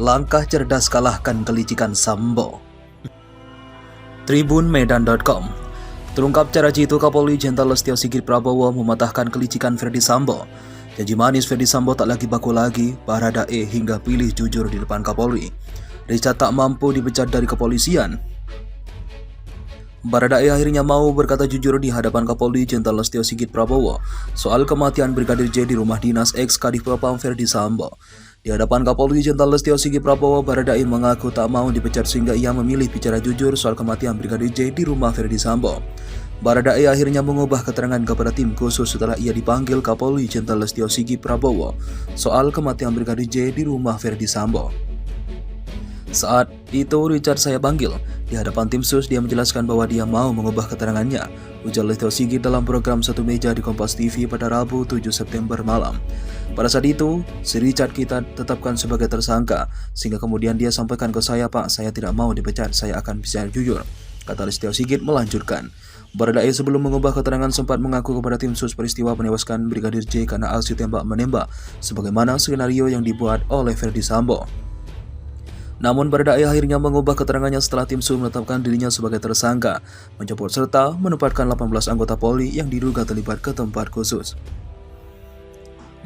Langkah cerdas kalahkan kelicikan Sambo. Tribunmedan.com terungkap cara jitu Kapolri Jenderal Listio Sigit Prabowo mematahkan kelicikan Ferdi Sambo. Janji manis Ferdi Sambo tak lagi baku lagi, Baradae hingga pilih jujur di depan Kapolri. Richard tak mampu dipecat dari kepolisian. Baradae akhirnya mau berkata jujur di hadapan Kapolri Jenderal Listio Sigit Prabowo soal kematian Brigadir J di rumah dinas ex-Kadif Propam Ferdi Sambo. Di hadapan Kapolri Jenderal Listio Sigit Prabowo, Baradae mengaku tak mau dipecat sehingga ia memilih bicara jujur soal kematian Brigadir J di rumah Ferdi Sambo. Baradae akhirnya mengubah keterangan kepada tim khusus setelah ia dipanggil Kapolri Jenderal Listio Sigit Prabowo soal kematian Brigadir J di rumah Ferdi Sambo. Saat itu Richard saya panggil. Di hadapan tim sus dia menjelaskan bahwa dia mau mengubah keterangannya, ujar Listio Sigit dalam program Satu Meja di Kompas TV pada Rabu 7 September malam. Pada saat itu, si Richard kita tetapkan sebagai tersangka, sehingga kemudian dia sampaikan ke saya, Pak, saya tidak mau dipecat, saya akan bicara jujur, kata Listio Sigit melanjutkan. Baradae sebelum mengubah keterangan sempat mengaku kepada tim sus peristiwa penewaskan Brigadir J karena aksi tembak-menembak, sebagaimana skenario yang dibuat oleh Ferdi Sambo. Namun Baradae akhirnya mengubah keterangannya setelah tim sus menetapkan dirinya sebagai tersangka, menjemput serta menempatkan 18 anggota Polri yang diduga terlibat ke tempat khusus.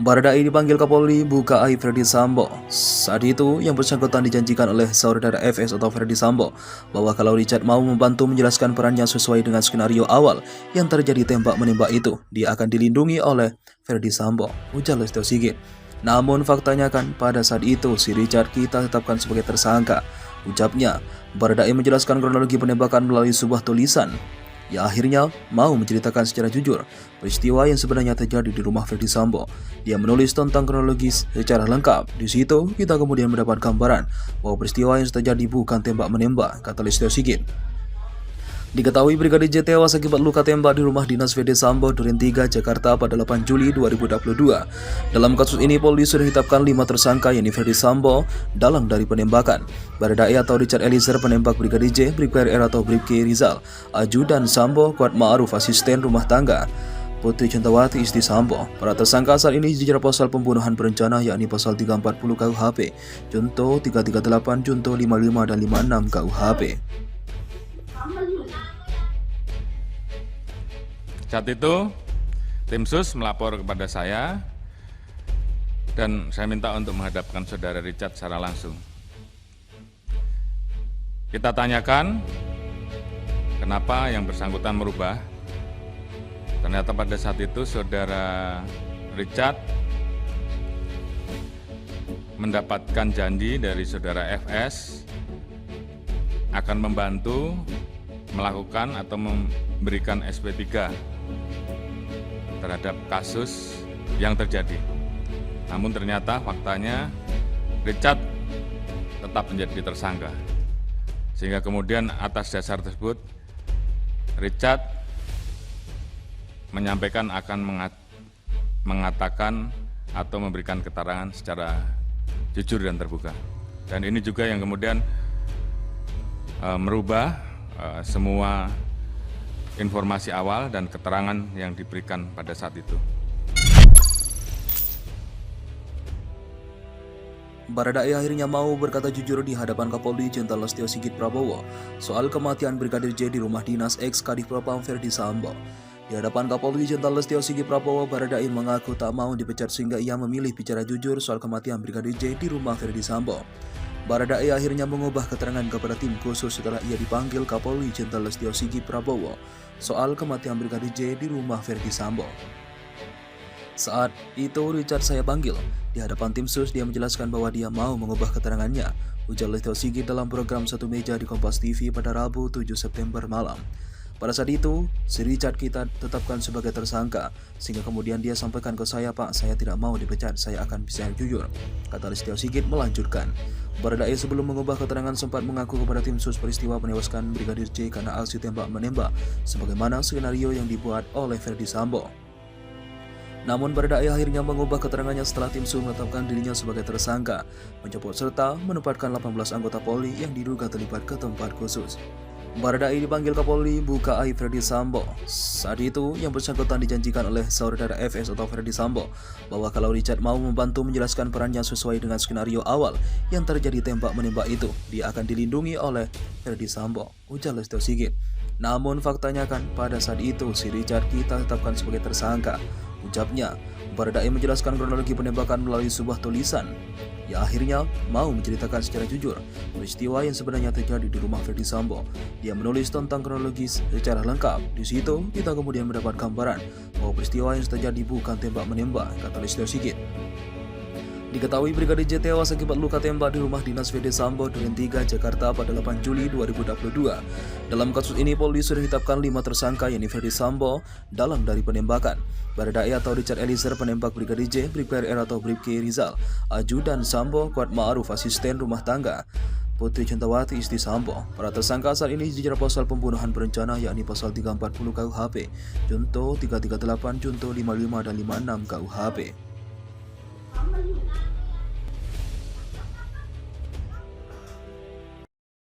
Baradae dipanggil Kapolri buka aib Ferdi Sambo. Saat itu, yang bersangkutan dijanjikan oleh saudara FS atau Ferdi Sambo bahwa kalau Richard mau membantu menjelaskan perannya sesuai dengan skenario awal yang terjadi tembak-menembak itu, dia akan dilindungi oleh Ferdi Sambo, ujar Listio Sigit. Namun faktanya kan pada saat itu si Richard kita tetapkan sebagai tersangka, ucapnya. Baradae menjelaskan kronologi penembakan melalui sebuah tulisan. Ya akhirnya mau menceritakan secara jujur peristiwa yang sebenarnya terjadi di rumah Ferdi Sambo. Dia menulis tentang kronologis secara lengkap. Di situ kita kemudian mendapat gambaran bahwa peristiwa yang terjadi bukan tembak-menembak, kata Listio Sigit. Diketahui Brigadir J tewas akibat luka tembak di rumah dinas Ferdi Sambo Duren 3, Jakarta pada 8 Juli 2022. Dalam kasus ini, Polri sudah ditetapkan 5 tersangka yakni Ferdi Sambo, dalang dari penembakan, Baradae atau Richard Eliezer penembak Brigadir J, Brigjen R atau Brigjen Rizal, Ajudan Sambo, Kuat Ma'ruf asisten rumah tangga, Putri Chandrawati istri Sambo. Para tersangka saat ini dijerat pasal pembunuhan berencana yakni pasal 340 KUHP, Junto 338, Junto 55 dan 56 KUHP. Saat itu, tim sus melapor kepada saya dan saya minta untuk menghadapkan saudara Richard secara langsung. Kita tanyakan kenapa yang bersangkutan merubah. Ternyata pada saat itu saudara Richard mendapatkan janji dari saudara FS akan membantu melakukan atau memberikan SP3 terhadap kasus yang terjadi. Namun ternyata faktanya Richard tetap menjadi tersangka. Sehingga kemudian atas dasar tersebut Richard menyampaikan akan mengatakan atau memberikan keterangan secara jujur dan terbuka. Dan ini juga yang kemudian merubah semua informasi awal dan keterangan yang diberikan pada saat itu. Baradae akhirnya mau berkata jujur di hadapan Kapolri Jenderal Listio Sigit Prabowo soal kematian Brigadir J di rumah dinas ex-Kadif Propam Ferdi Sambo. Di hadapan Kapolri Jenderal Listio Sigit Prabowo, Baradae mengaku tak mau dipecat sehingga ia memilih bicara jujur soal kematian Brigadir J di rumah Ferdi Sambo. Baradae akhirnya mengubah keterangan kepada tim khusus setelah ia dipanggil Kapolri Jenderal Listio Sigit Prabowo soal kematian Brigadir J di rumah Ferdi Sambo. Saat itu Richard saya panggil. Di hadapan tim sus dia menjelaskan bahwa dia mau mengubah keterangannya, ujar Listio Sigit dalam program Satu Meja di Kompas TV pada Rabu 7 September malam. Pada saat itu, si Richard kita tetapkan sebagai tersangka, sehingga kemudian dia sampaikan ke saya, Pak, saya tidak mau dipecat, saya akan bicara jujur, kata Listio Sigit melanjutkan. Baradae sebelum mengubah keterangan sempat mengaku kepada tim sus peristiwa penewaskan Brigadir J karena aksi tembak-menembak, sebagaimana skenario yang dibuat oleh Ferdi Sambo. Namun Baradae akhirnya mengubah keterangannya setelah tim sus menetapkan dirinya sebagai tersangka, menjemput serta menempatkan 18 anggota Polri yang diduga terlibat ke tempat khusus. Baradae dipanggil Kapolri buka aib Ferdi Sambo. Saat itu, yang bersangkutan dijanjikan oleh saudara FS atau Ferdi Sambo bahwa kalau Richard mau membantu menjelaskan perannya sesuai dengan skenario awal yang terjadi tembak-menembak itu, dia akan dilindungi oleh Ferdi Sambo, ujar Listio Sigit. Namun faktanya kan pada saat itu si Richard kita tetapkan sebagai tersangka, ucapnya. Baradae menjelaskan kronologi penembakan melalui sebuah tulisan. Ya akhirnya mau menceritakan secara jujur peristiwa yang sebenarnya terjadi di rumah Ferdi Sambo. Dia menulis tentang kronologis secara lengkap. Di situ kita kemudian mendapat gambaran bahwa peristiwa yang terjadi bukan tembak-menembak, kata Listio Sigit. Diketahui Brigadir J tewas akibat luka tembak di rumah dinas Ferdi Sambo Duren 3 Jakarta pada 8 Juli 2022. Dalam kasus ini Polri sudah ditetapkan 5 tersangka yakni Ferdi Sambo dalam dari penembakan, Baradae atau Richard Eliezer penembak Brigadir J, Brigjen R atau Bribke Rizal, Ajudan Sambo, Kuat Ma'ruf asisten rumah tangga, Putri Chandrawati istri Sambo. Para tersangka saat ini dijerat pasal pembunuhan berencana yakni pasal 340 KUHP, Junto 338, Junto 55 dan 56 KUHP.